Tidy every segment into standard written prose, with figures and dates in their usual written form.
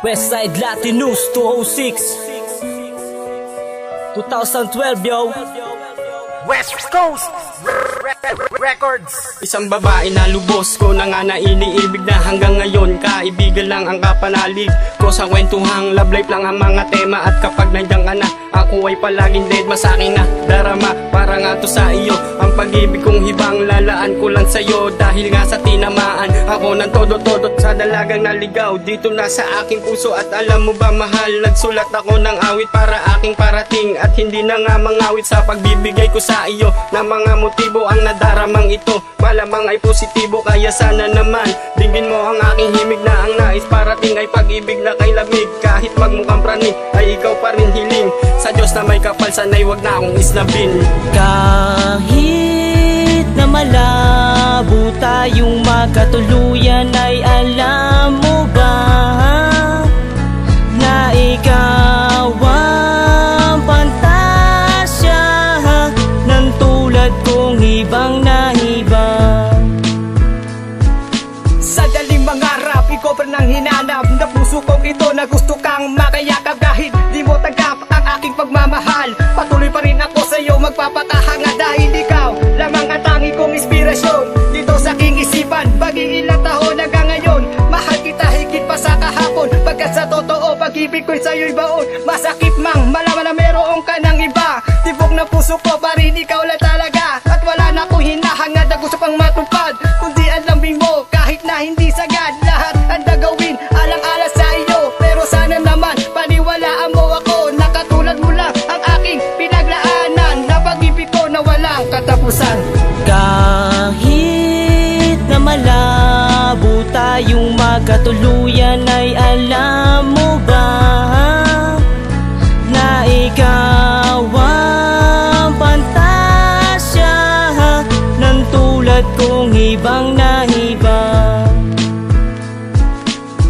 Westside Latinos 206 2012 yo. West Coast Records. Isang babae na lubos ko na nga na iniibig na hanggang ngayon kaibigan lang ang kapanalig ko sa kwentuhang love life lang ang mga tema. At kapag nandiyan ka na, ako ay palaging dead masaking na darama. Para nga to sa iyo, ang pag-ibig kong hibang lalaan ko lang sa'yo. Dahil nga sa tinamaan ako ng todo-todo sa dalagang naligaw dito na sa aking puso. At alam mo ba mahal, nagsulat ako ng awit para aking parating. At hindi na nga mangawit sa pagbibigay ko sa iyo na mga motibo ang nadaramang ito. Malamang ay positibo, kaya sana naman dinggin mo ang aking himig na ang nais parating ay pag-ibig na kay lamig. Kahit magmukhang prani ay ikaw pa rin hiling sa Diyos na may kapal, sana'y wag na akong isnabin. Kahit na malabo tayong magkatuluyan, ay alam mo ba na ikaw ang pantasya ng tulad kong hibang na hibang. Sa daling mangarap, ikaw pa nang hinanap na puso kong ito na gusto kang makayakap. Kahit di mo tanggap ang aking pagmamahal, patuloy pa rin ako sa'yo magpapakahanga. Dahil ikaw lamang ang tangi kong inspirasyon dito sa aking isipan. Baging ilang taon hanggang ngayon, mahal kita higit pa sa kahapon. Pagkat sa totoo, pag-ibig ko'y sa'yo'y baon. Masakit mang malaman na meron ka ng iba, tibok ng puso ko pa rin ikaw lang talaga. At wala na akong hinahangad na gusto pang matupad, kundi ang lambing mo kahit na hindi sagad. Lahat ang gagawin alang-ala sa iyo, pero sana naman paniwalaan mo ako na katulad mo lang ang aking pinaglaanan na pag-ibig ko na walang katapusan. Kahit na malabo tayong magkatuluyan, ay alam mo ba na ikaw ang pantasya ng tulad kong hibang na hibang.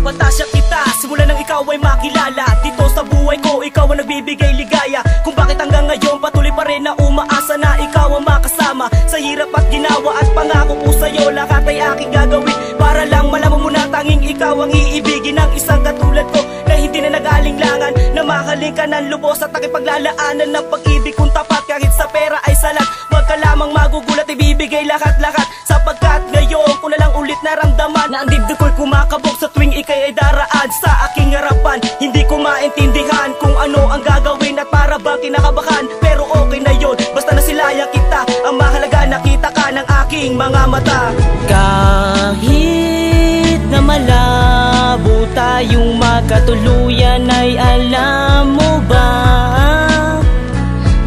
Pantasya kita, simula nang ikaw ay makilala dito sa buhay ko, ikaw ang nagbibigay ligaya. Kung bakit hanggang ngayon patuloy pa rin na umaasa na ikaw ang makasama sa hirap at ginawa. At pangako ko sa'yo, lahat ay aking gagawin para lang malaman mo na tanging ikaw ang iibigin ng isang katulad ko na hindi na nag-alinglangan, na mahalin ka ng lubos at nakipaglalaanan ng pag-ibig kung tapat. Kahit sa pera ay salat, wag ka lamang magugulat, ibibigay lahat-lahat. Sapagkat ngayon ko na lang ulit naramdaman na ang dibdib ko'y kumakabog sa tuwing ikay ay daraan sa aking harapan. Hindi ko maintindihan kung ano ang gagawin at para bang kinakabahan, pero okay na yun, basta nasilayan kita. Ang mahalaga nakita ka ng aking mga mata. Kahit na malabo tayong magkatuluyan, ay alam mo ba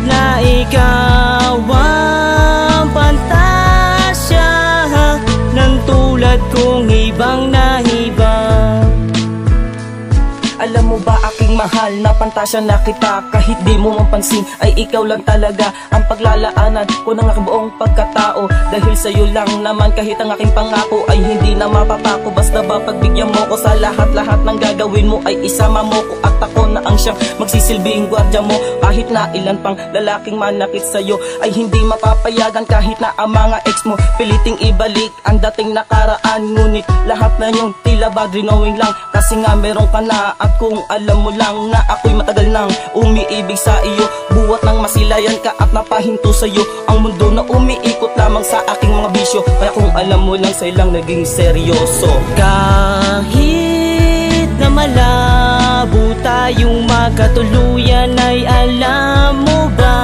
na ikaw ang pantasya ng tulad kong hibang na hibang. Alam mo ba aking mahal, na pantasya na kita. Kahit di mo mapansin ay ikaw lang talaga ang paglalaanan ko ng aking buong pagkatao. Dahil sa'yo lang naman kahit ang aking pangako ay hindi na mapapako. Basta ba pagbigyan mo ko sa lahat-lahat ng gagawin mo, ay isama mo ko at ako na ang siyang magsisilbing gwardya mo. Kahit na ilan pang lalaking manakit sa'yo ay hindi mapapayagan. Kahit na ang mga ex mo piliting ibalik ang dating nakaraan, ngunit lahat na yung tila bad knowing lang. Kasi nga meron ka na, at kung alam mo lang na ako'y matagal nang umiibig sa iyo. Buwat nang masilayan ka at napahinto sa'yo ang mundo na umiikot lamang sa aking mga bisyo. Kaya kung alam mo lang sa'yo lang naging seryoso. Kahit na malabo tayong magkatuluyan, ay alam mo ba